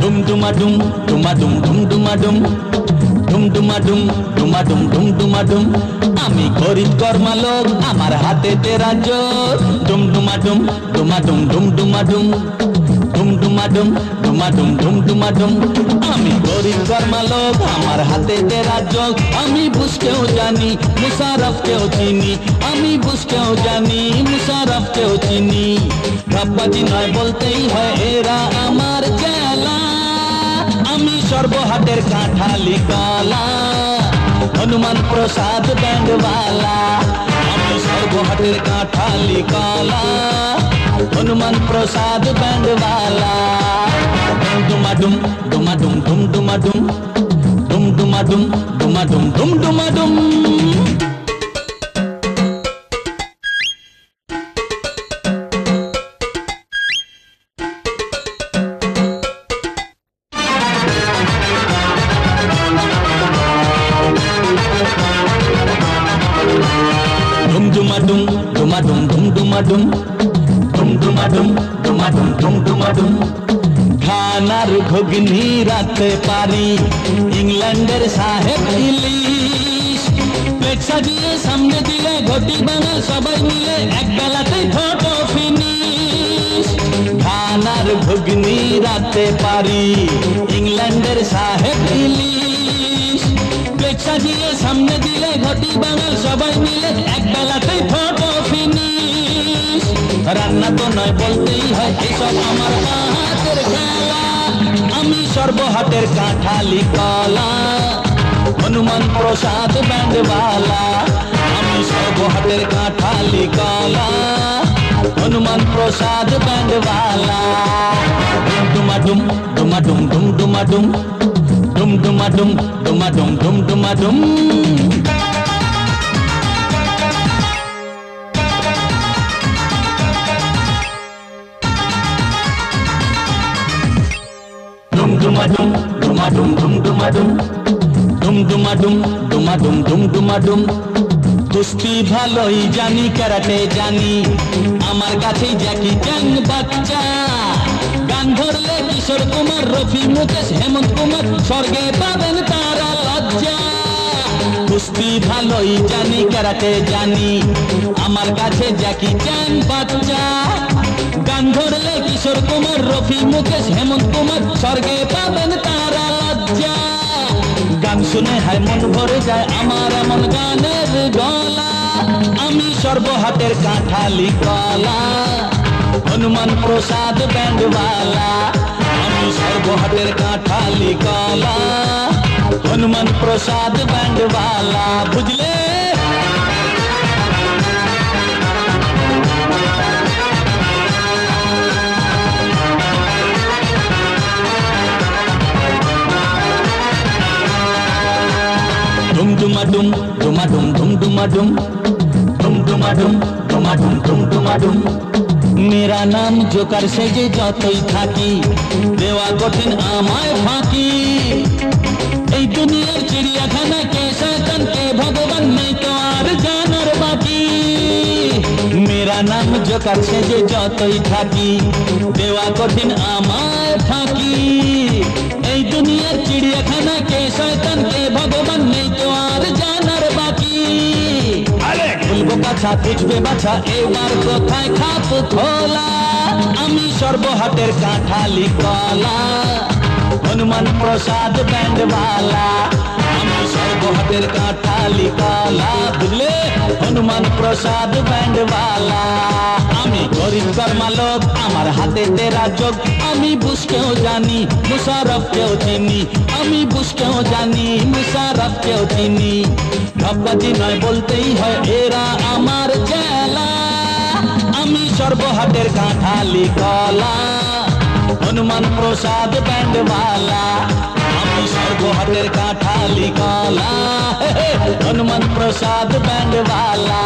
ডুমডুমাডুম ডুমাডুম ডুমডুমাডুম ডুমডুমাডুম ডুমাডুম ডুমডুমাডুম আমি গরিব কর্মা লোক আমার হাতেতে রাজ্য ডুমডুমাডুম ডুমাডুম ডুমডুমাডুম ডুমডুমাডুম ডুমাডুম ডুমডুমাডুম আমি গরিব কর্মা লোক আমার হাতেতে রাজ্য আমি বুঝকেও জানি মুশারফকেও চিনি আমি বুঝকেও জানি মুশারফকেও চিনি ধাপ্পাজি নয় বলতেই হয় এরা আমার চেলা আমি সর্বহাটের কাঁঠালি কলা হনুমান প্রসাদ ব্যান্ডওয়ালা আমি সর্বহাটের কাঁঠালি কলা হনুমান প্রসাদ ব্যান্ডওয়ালা ডুমডুমাডুম ডুমাডুম ডুমডুমাডুম ডুমডুমাডুম ডুমাডুম ডুমডুমাডুম ডুমডুমাডুম ডুমাডুম ডুমডুমাডুম ডুমডুমাডুম ডুমাডুম ডুমডুমাডুম খানার ঘুগনি রাতে পারি ইংল্যান্ডের সাহেব ইলিশ প্লেট সাজিয়ে সামনে দিলে ঘটি বাঙাল সবাই মিলে এক বেলাতেই ফটো ফিনিশ খানার ঘুগনি রাতে পারি ইংল্যান্ডের সাহেব ইলিশ প্লেট সাজিয়ে সামনে দিলে ঘটি বাঙাল সবাই মিলে এক বেলাতেই ফটো ফিনিশ রান্না তো নয় বলতেই হয় এসব আমার হাতের খেলা আমি সর্বহাটের কাঁঠালি কলা হনুমান প্রসাদ ব্যান্ডওয়ালা আমি সর্বহাটের কাঁঠালি কলা হনুমান প্রসাদ ব্যান্ডওয়ালা ডুমডুমাডুম ডুমাডুম ডুমডুমাডুম ডুমডুমাডুম ডুমাডুম ডুমডুমাডুম ডুমডুমাডুম ডুমাডুম ডুমডুমাডুম ডুমডুমাডুম ডুমাডুম ডুমডুমাডুম কুস্তি ভালোই জানি ক্যারাটে জানি আমার কাছেই জ্যাকি চ্যাং বাচ্চা গান ধরলে কিশোর কুমার রফি মুকেশ হেমন্ত কুমার স্বর্গে পাবেন তারা লজ্জা কুস্তি ভালোই জানি ক্যারাটে জানি আমার কাছে জ্যাকি চ্যাং বাচ্চা গান ধরলে কিশোর কুমার রফি মুকেশ হেমন্ত কুমার স্বর্গে পাবেন তারা লজ্জা গান শুনে হয় মন ভরে যায় আমার এমন গানের গলা আমি সর্বহাটের কাঁঠালি কলা হনুমান প্রসাদ ব্যান্ডওয়ালা আমি সর্বহাটের কাঁঠালি কলা হনুমান প্রসাদ ব্যান্ডওয়ালা বুঝলে ডুমডুমাডুম ডুমাডুম ডুমডুমাডুম ডুমডুমাডুম ডুমাডুম ডুমডুমাডুম মেরা নাম জোকার সেজে যতই থাকি দেওয়া কঠিন আমায় ফাঁকি এই দুনিয়ার চিড়িয়াখানা কে শয়তান কে ভগবান নেই তো আর জানার বাকি মেরা নাম জোকার সেজে যতই থাকি দেওয়া কঠিন আমায় ফাঁকি এই দুনিয়ার চিড়িয়াখানা কে শয়তান কে ভগবান নেই তো আর জানার বাকি বলবো কাছা বুঝবে বাছা এবার কোথায় খাপ খোলা আমি সর্বহাটের কাঁঠালি কলা হনুমান প্রসাদ ব্যান্ডওয়ালা আমি সর্বহাটের কাঁঠালি কলা বুঝলে হনুমান প্রসাদ ব্যান্ডওয়ালা আমি গরিব কর্মা লোক আমার হাতেতে রাজক আমি বুঝকেও জানি মুশারফকেও চিনি আমি বুঝকেও জানি মুশারফকেও চিনি ধাপ্পাজি নয় বলতেই হয় এরা আমার চেলা আমি সর্বহাটের কাঁঠালি কলা হনুমান প্রসাদ ব্যান্ডওয়ালা আমি সর্বহাটের কাঁঠালি কলা হনুমান প্রসাদ ব্যান্ডওয়ালা